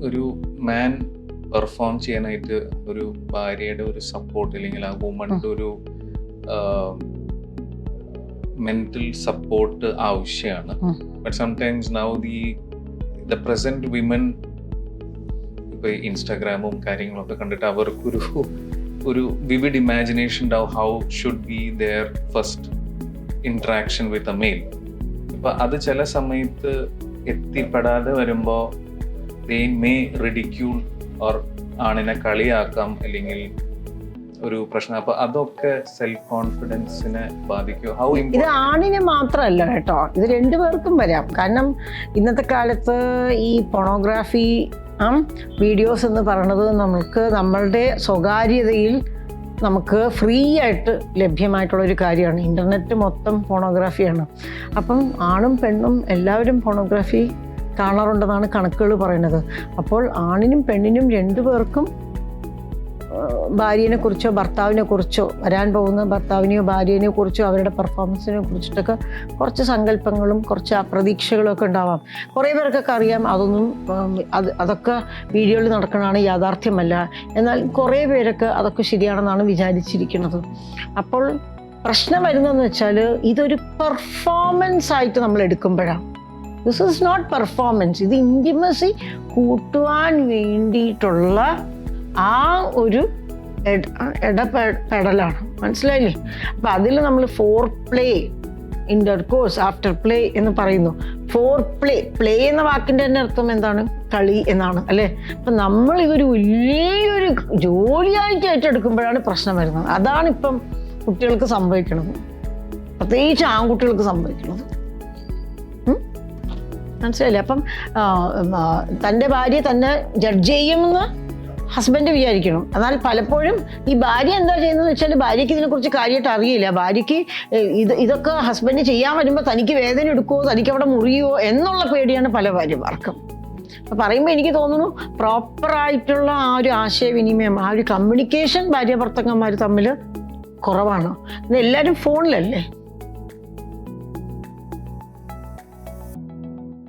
ഒരു മാൻ പെർഫോം ചെയ്യാനായിട്ട് ഒരു ഭാര്യയുടെ ഒരു സപ്പോർട്ട് അല്ലെങ്കിൽ ആ വുമണിന്റെ ഒരു മെന്റൽ സപ്പോർട്ട് ആവശ്യമാണ്. But sometimes now the present women ഇപ്പൊ ഇൻസ്റ്റാഗ്രാമും കാര്യങ്ങളൊക്കെ കണ്ടിട്ട് അവർക്കൊരു വിവിഡ് ഇമാജിനേഷൻ ഉണ്ടാവും how should be there first interaction with a male. അപ്പൊ അത് ചില സമയത്ത് എത്തിപ്പെടാതെ വരുമ്പോ ദേ മേ റിഡിക്യൂൾ ഓർ ആണിനെ കളിയാക്കാം അല്ലെങ്കിൽ ഒരു പ്രശ്നം. അപ്പൊ അതൊക്കെ സെൽഫ് കോൺഫിഡൻസിനെ ബാധിക്കും. ഹൗ ഇത് ആണിനെ മാത്രമല്ല കേട്ടോ, ഇത് രണ്ടുപേർക്കും വരാം. കാരണം ഇന്നത്തെ കാലത്ത് ഈ പോണോഗ്രാഫി വീഡിയോസ് എന്ന് പറയുന്നത് നമ്മളുടെ സ്വകാര്യതയിൽ നമുക്ക് ഫ്രീ ആയിട്ട് ലഭ്യമായിട്ടുള്ളൊരു കാര്യമാണ്. ഇൻ്റർനെറ്റ് മൊത്തം പോണോഗ്രാഫിയാണ്. അപ്പം ആണും പെണ്ണും എല്ലാവരും പോണോഗ്രാഫി കാണാറുണ്ടെന്നാണ് കണക്കുകൾ പറയുന്നത്. അപ്പോൾ ആണിനും പെണ്ണിനും രണ്ടുപേർക്കും ഭാര്യനെ കുറിച്ചോ ഭർത്താവിനെ കുറിച്ചോ വരാൻ പോകുന്ന ഭർത്താവിനെയോ ഭാര്യനെ കുറിച്ചോ അവരുടെ പെർഫോമൻസിനെ കുറിച്ചിട്ടൊക്കെ കുറച്ച് സങ്കല്പങ്ങളും കുറച്ച് പ്രതീക്ഷകളും ഒക്കെ ഉണ്ടാവാം. കുറേ പേർക്കൊക്കെ അറിയാം അതൊക്കെ വീഡിയോയിൽ നടക്കണതാണ്, യാഥാർത്ഥ്യമല്ല. എന്നാൽ കുറേ പേരൊക്കെ അതൊക്കെ ശരിയാണെന്നാണ് വിചാരിച്ചിരിക്കുന്നത്. അപ്പോൾ പ്രശ്നം വരുന്നതെന്ന് വെച്ചാൽ ഇതൊരു പെർഫോമൻസ് ആയിട്ട് നമ്മൾ എടുക്കുമ്പോഴാണ്. This is not performance. ഇത് ഇൻറ്റിമസി കൂട്ടുവാൻ വേണ്ടിയിട്ടുള്ള ആ ഒരു ഇടപെടലാണ്. മനസ്സിലായില്ലേ? അപ്പം അതിൽ നമ്മൾ foreplay, intercourse, afterplay എന്ന് പറയുന്നു. ഫോർ പ്ലേ, പ്ലേ എന്ന വാക്കിൻ്റെ തന്നെ അർത്ഥം എന്താണ്? കളി എന്നാണ് അല്ലേ? അപ്പം നമ്മൾ ഇതൊരു വലിയൊരു ജോലിയായിട്ട് ഏറ്റെടുക്കുമ്പോഴാണ് പ്രശ്നം വരുന്നത്. അതാണ് ഇപ്പം കുട്ടികൾക്ക് സംഭവിക്കുന്നത്, പ്രത്യേകിച്ച് ആൺകുട്ടികൾക്ക് സംഭവിക്കുന്നത്. മനസ്സിലായില്ലേ? അപ്പം തൻ്റെ ഭാര്യ തന്നെ ജഡ്ജ് ചെയ്യുമെന്ന് ഹസ്ബൻഡ് വിചാരിക്കണം. എന്നാൽ പലപ്പോഴും ഈ ഭാര്യ എന്താ ചെയ്യുന്നതെന്ന് വെച്ചാൽ ഭാര്യയ്ക്ക് ഇതിനെക്കുറിച്ച് കാര്യമായിട്ട് അറിയില്ല. ഭാര്യയ്ക്ക് ഇതൊക്കെ ഹസ്ബൻഡ് ചെയ്യാൻ വരുമ്പോൾ തനിക്ക് വേദന എടുക്കുമോ, തനിക്ക് അവിടെ മുറിയുമോ എന്നുള്ള പേടിയാണ് പല ഭാര്യമാർക്കും. അപ്പം പറയുമ്പോൾ എനിക്ക് തോന്നുന്നു പ്രോപ്പറായിട്ടുള്ള ആ ഒരു ആശയവിനിമയം, ആ ഒരു കമ്മ്യൂണിക്കേഷൻ ഭാര്യ ഭർത്താക്കന്മാർ തമ്മിൽ കുറവാണ്. എല്ലാവരും ഫോണിലല്ലേ.